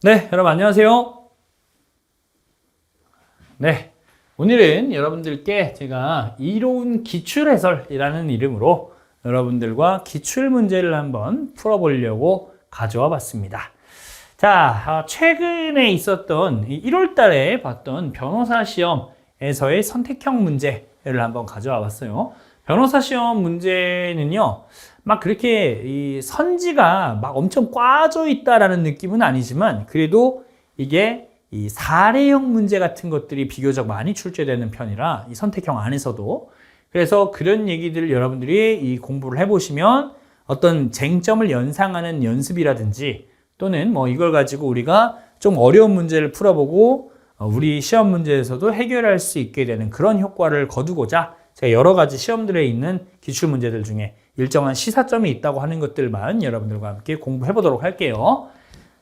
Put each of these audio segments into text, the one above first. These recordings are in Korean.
네, 여러분 안녕하세요. 네, 오늘은 여러분들께 제가 이로운 기출해설이라는 이름으로 여러분들과 기출문제를 한번 풀어보려고 가져와 봤습니다. 자, 최근에 있었던 1월 달에 봤던 변호사 시험에서의 선택형 문제를 한번 가져와 봤어요. 변호사 시험 문제는요, 막 그렇게 이 선지가 막 엄청 꽈져 있다라는 느낌은 아니지만 그래도 이게 이 사례형 문제 같은 것들이 비교적 많이 출제되는 편이라 이 선택형 안에서도 그래서 그런 얘기들을 여러분들이 이 공부를 해보시면 어떤 쟁점을 연상하는 연습이라든지 또는 뭐 이걸 가지고 우리가 좀 어려운 문제를 풀어보고 우리 시험 문제에서도 해결할 수 있게 되는 그런 효과를 거두고자 제가 여러 가지 시험들에 있는 기출 문제들 중에 일정한 시사점이 있다고 하는 것들만 여러분들과 함께 공부해 보도록 할게요.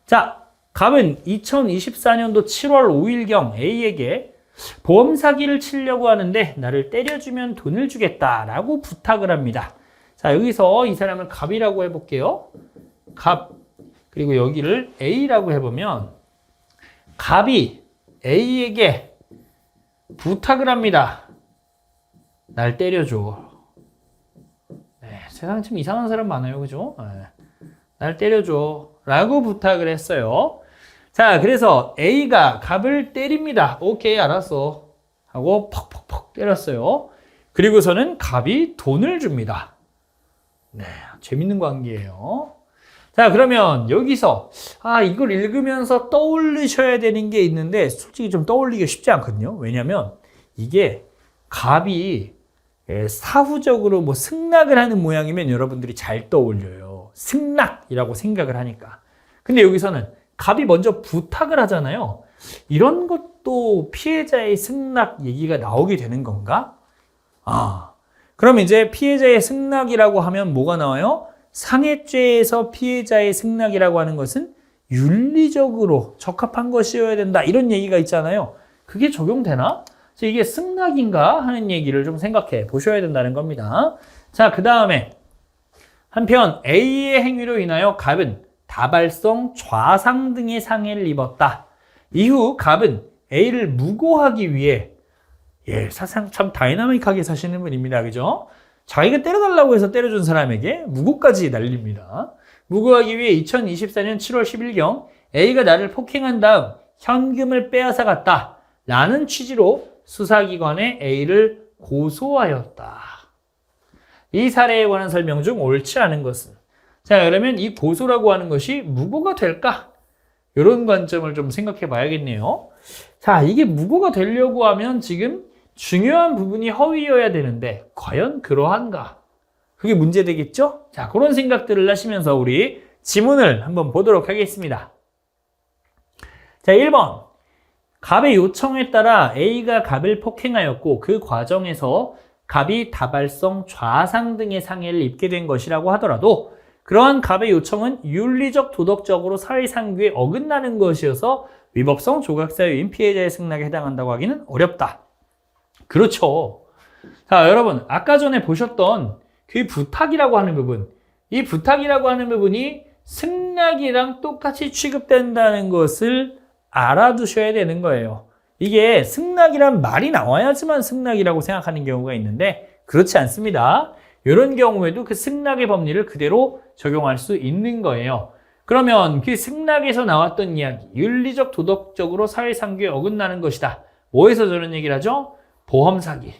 자, 갑은 2024년도 7월 5일경 A에게 보험 사기를 치려고 하는데 나를 때려주면 돈을 주겠다라고 부탁을 합니다. 자, 여기서 이 사람을 갑이라고 해볼게요. 갑, 그리고 여기를 A라고 해보면 갑이 A에게 부탁을 합니다. 날 때려줘. 세상에 참 이상한 사람 많아요. 그죠? 날 때려줘. 라고 부탁을 했어요. 자, 그래서 A가 갑을 때립니다. 오케이, 알았어. 하고 퍽퍽퍽 때렸어요. 그리고서는 갑이 돈을 줍니다. 네, 재밌는 관계예요. 자, 그러면 여기서 이걸 읽으면서 떠올리셔야 되는 게 있는데 솔직히 좀 떠올리기 쉽지 않거든요. 왜냐면 이게 갑이 사후적으로 뭐 승낙을 하는 모양이면 여러분들이 잘 떠올려요. 승낙이라고 생각을 하니까. 근데 여기서는 갑이 먼저 부탁을 하잖아요. 이런 것도 피해자의 승낙 얘기가 나오게 되는 건가? 그럼 이제 피해자의 승낙이라고 하면 뭐가 나와요? 상해죄에서 피해자의 승낙이라고 하는 것은 윤리적으로 적합한 것이어야 된다. 이런 얘기가 있잖아요. 그게 적용되나? 이게 승낙인가 하는 얘기를 좀 생각해 보셔야 된다는 겁니다. 자, 그 다음에 한편 A의 행위로 인하여 갑은 다발성, 좌상 등의 상해를 입었다. 이후 갑은 A를 무고하기 위해 사상 참 다이나믹하게 사시는 분입니다. 그죠? 자기가 때려달라고 해서 때려준 사람에게 무고까지 날립니다. 무고하기 위해 2024년 7월 10일경 A가 나를 폭행한 다음 현금을 빼앗아 갔다. 라는 취지로 수사기관에 A를 고소하였다. 이 사례에 관한 설명 중 옳지 않은 것은? 자, 그러면 이 고소라고 하는 것이 무고가 될까? 이런 관점을 좀 생각해 봐야겠네요. 자, 이게 무고가 되려고 하면 지금 중요한 부분이 허위여야 되는데 과연 그러한가? 그게 문제되겠죠? 자, 그런 생각들을 하시면서 우리 지문을 한번 보도록 하겠습니다. 자, 1번. 갑의 요청에 따라 A가 갑을 폭행하였고 그 과정에서 갑이 다발성, 좌상 등의 상해를 입게 된 것이라고 하더라도 그러한 갑의 요청은 윤리적, 도덕적으로 사회상규에 어긋나는 것이어서 위법성, 조각사유인 피해자의 승낙에 해당한다고 하기는 어렵다. 그렇죠. 자, 여러분 아까 전에 보셨던 그 부탁이라고 하는 부분, 이 부탁이라고 하는 부분이 승낙이랑 똑같이 취급된다는 것을 알아두셔야 되는 거예요. 이게 승낙이란 말이 나와야지만 승낙이라고 생각하는 경우가 있는데 그렇지 않습니다. 이런 경우에도 그 승낙의 법리를 그대로 적용할 수 있는 거예요. 그러면 그 승낙에서 나왔던 이야기, 윤리적, 도덕적으로 사회상규에 어긋나는 것이다. 뭐에서 저런 얘기를 하죠? 보험 사기.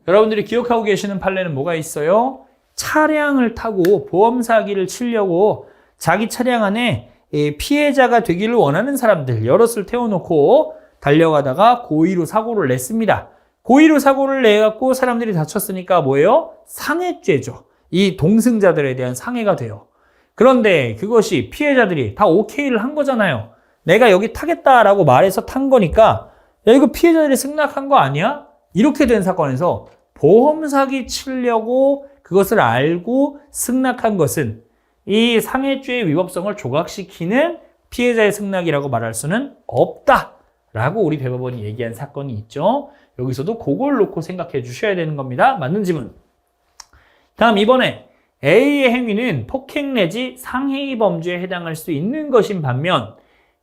여러분들이 기억하고 계시는 판례는 뭐가 있어요? 차량을 타고 보험 사기를 치려고 자기 차량 안에 피해자가 되기를 원하는 사람들 여럿을 태워놓고 달려가다가 고의로 사고를 냈습니다. 고의로 사고를 내갖고 사람들이 다쳤으니까 뭐예요? 상해죄죠. 이 동승자들에 대한 상해가 돼요. 그런데 그것이 피해자들이 다 오케이를 한 거잖아요. 내가 여기 타겠다라고 말해서 탄 거니까 야, 이거 피해자들이 승낙한 거 아니야? 이렇게 된 사건에서 보험 사기 치려고 그것을 알고 승낙한 것은 이 상해죄의 위법성을 조각시키는 피해자의 승낙이라고 말할 수는 없다라고 우리 대법원이 얘기한 사건이 있죠. 여기서도 그걸 놓고 생각해 주셔야 되는 겁니다. 맞는 지문. 다음 이번에 A의 행위는 폭행 내지 상해의 범죄에 해당할 수 있는 것인 반면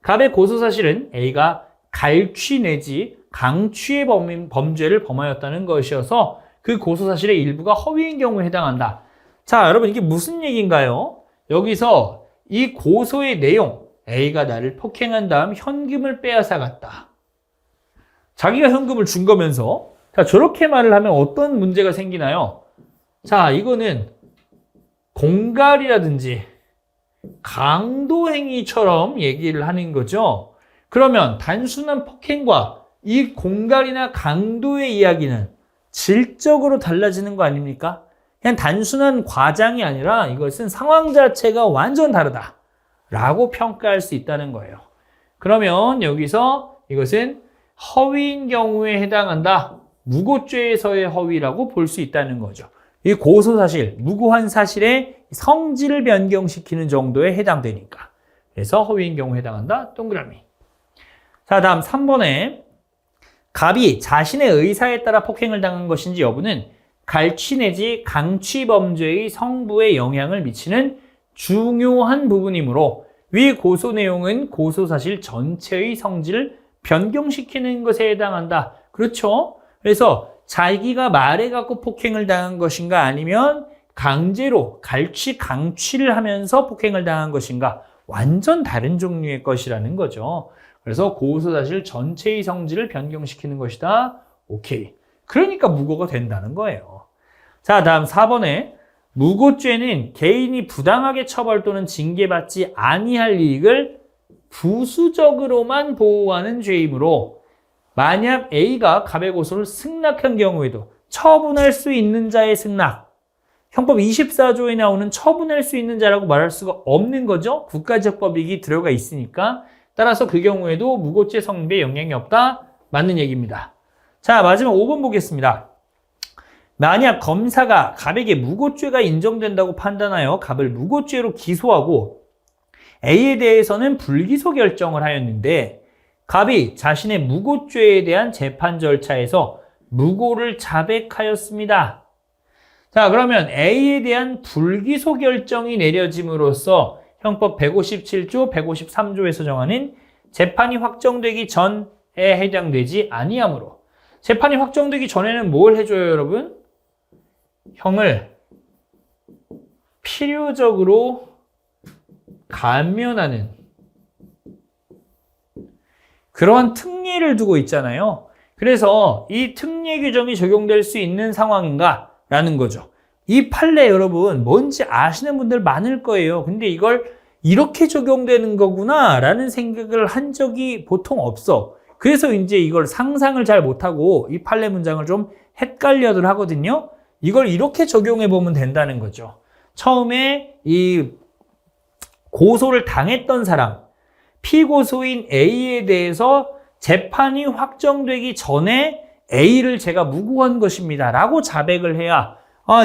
갑의 고소사실은 A가 갈취 내지 강취의 범죄를 범하였다는 것이어서 그 고소사실의 일부가 허위인 경우에 해당한다. 자, 여러분 이게 무슨 얘기인가요? 여기서 이 고소의 내용, A가 나를 폭행한 다음 현금을 빼앗아갔다. 자기가 현금을 준 거면서 자, 저렇게 말을 하면 어떤 문제가 생기나요? 자, 이거는 공갈이라든지 강도행위처럼 얘기를 하는 거죠. 그러면 단순한 폭행과 이 공갈이나 강도의 이야기는 질적으로 달라지는 거 아닙니까? 그냥 단순한 과장이 아니라 이것은 상황 자체가 완전 다르다 라고 평가할 수 있다는 거예요. 그러면 여기서 이것은 허위인 경우에 해당한다. 무고죄에서의 허위라고 볼 수 있다는 거죠. 이 고소사실, 무고한 사실의 성질을 변경시키는 정도에 해당되니까. 그래서 허위인 경우에 해당한다. 동그라미. 자, 다음 3번에 갑이 자신의 의사에 따라 폭행을 당한 것인지 여부는 갈취 내지 강취 범죄의 성부에 영향을 미치는 중요한 부분이므로 위 고소 내용은 고소사실 전체의 성질을 변경시키는 것에 해당한다. 그렇죠? 그래서 자기가 말해갖고 폭행을 당한 것인가 아니면 강제로 갈취, 강취를 하면서 폭행을 당한 것인가 완전 다른 종류의 것이라는 거죠. 그래서 고소사실 전체의 성질을 변경시키는 것이다. 오케이. 그러니까 무고가 된다는 거예요. 자, 다음 4번에 무고죄는 개인이 부당하게 처벌 또는 징계받지 아니할 이익을 부수적으로만 보호하는 죄이므로 만약 A가 갑의 고소를 승낙한 경우에도 처분할 수 있는 자의 승낙, 형법 24조에 나오는 처분할 수 있는 자라고 말할 수가 없는 거죠. 국가적 법익이 들어가 있으니까. 따라서 그 경우에도 무고죄 성립에 영향이 없다. 맞는 얘기입니다. 자, 마지막 5번 보겠습니다. 만약 검사가 갑에게 무고죄가 인정된다고 판단하여 갑을 무고죄로 기소하고 A에 대해서는 불기소 결정을 하였는데 갑이 자신의 무고죄에 대한 재판 절차에서 무고를 자백하였습니다. 자, 그러면 A에 대한 불기소 결정이 내려짐으로써 형법 157조, 153조에서 정하는 재판이 확정되기 전에 해당되지 아니하므로 재판이 확정되기 전에는 뭘 해줘요, 여러분? 형을 필요적으로 감면하는 그러한 특례를 두고 있잖아요. 그래서 이 특례 규정이 적용될 수 있는 상황인가? 라는 거죠. 이 판례 여러분 뭔지 아시는 분들 많을 거예요. 근데 이걸 이렇게 적용되는 거구나 라는 생각을 한 적이 보통 없어. 그래서 이제 이걸 상상을 잘 못하고 이 판례 문장을 좀 헷갈려들 하거든요. 이걸 이렇게 적용해 보면 된다는 거죠. 처음에 이 고소를 당했던 사람, 피고소인 A에 대해서 재판이 확정되기 전에 A를 제가 무고한 것입니다 라고 자백을 해야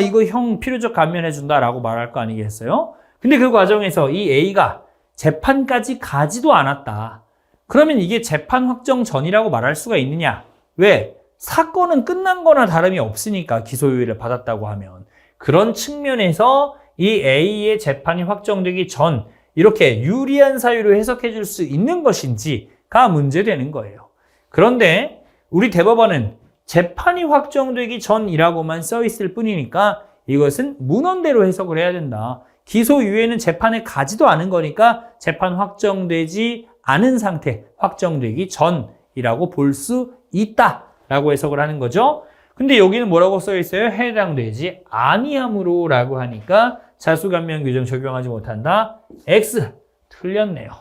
이거 형 필요적 감면해준다 라고 말할 거 아니겠어요? 근데 그 과정에서 이 A가 재판까지 가지도 않았다. 그러면 이게 재판 확정 전이라고 말할 수가 있느냐? 왜? 사건은 끝난 거나 다름이 없으니까 기소유예를 받았다고 하면. 그런 측면에서 이 A의 재판이 확정되기 전 이렇게 유리한 사유로 해석해 줄 수 있는 것인지가 문제되는 거예요. 그런데 우리 대법원은 재판이 확정되기 전이라고만 써 있을 뿐이니까 이것은 문헌대로 해석을 해야 된다. 기소유예는 재판에 가지도 않은 거니까 재판 확정되지 않은 상태, 확정되기 전이라고 볼 수 있다라고 해석을 하는 거죠. 근데 여기는 뭐라고 써 있어요? 해당되지 아니함으로 라고 하니까 자수감면 규정 적용하지 못한다. X. 틀렸네요.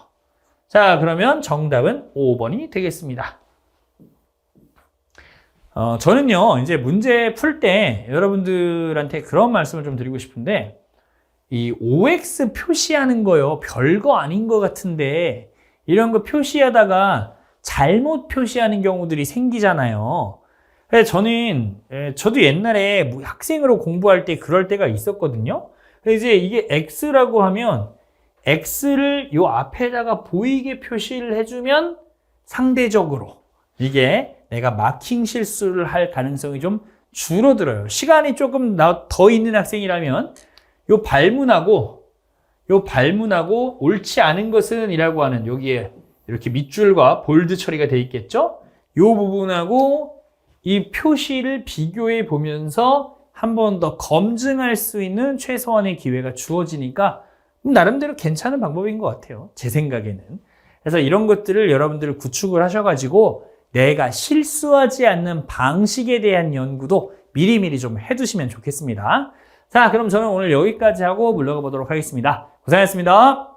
자, 그러면 정답은 5번이 되겠습니다. 저는요, 이제 문제 풀 때 여러분들한테 그런 말씀을 좀 드리고 싶은데, 이 OX 표시하는 거요, 별거 아닌 것 같은데, 이런 거 표시하다가 잘못 표시하는 경우들이 생기잖아요. 그래서 저도 옛날에 학생으로 공부할 때 그럴 때가 있었거든요. 그래서 이제 이게 X라고 하면, X를 요 앞에다가 보이게 표시를 해주면 상대적으로 이게 내가 마킹 실수를 할 가능성이 좀 줄어들어요. 시간이 조금 더 있는 학생이라면 요 발문하고 옳지 않은 것은 이라고 하는 여기에 이렇게 밑줄과 볼드 처리가 돼 있겠죠? 요 부분하고 이 표시를 비교해 보면서 한 번 더 검증할 수 있는 최소한의 기회가 주어지니까 나름대로 괜찮은 방법인 것 같아요. 제 생각에는. 그래서 이런 것들을 여러분들 구축을 하셔가지고 내가 실수하지 않는 방식에 대한 연구도 미리미리 좀 해두시면 좋겠습니다. 자, 그럼 저는 오늘 여기까지 하고 물러가 보도록 하겠습니다. 고생하셨습니다.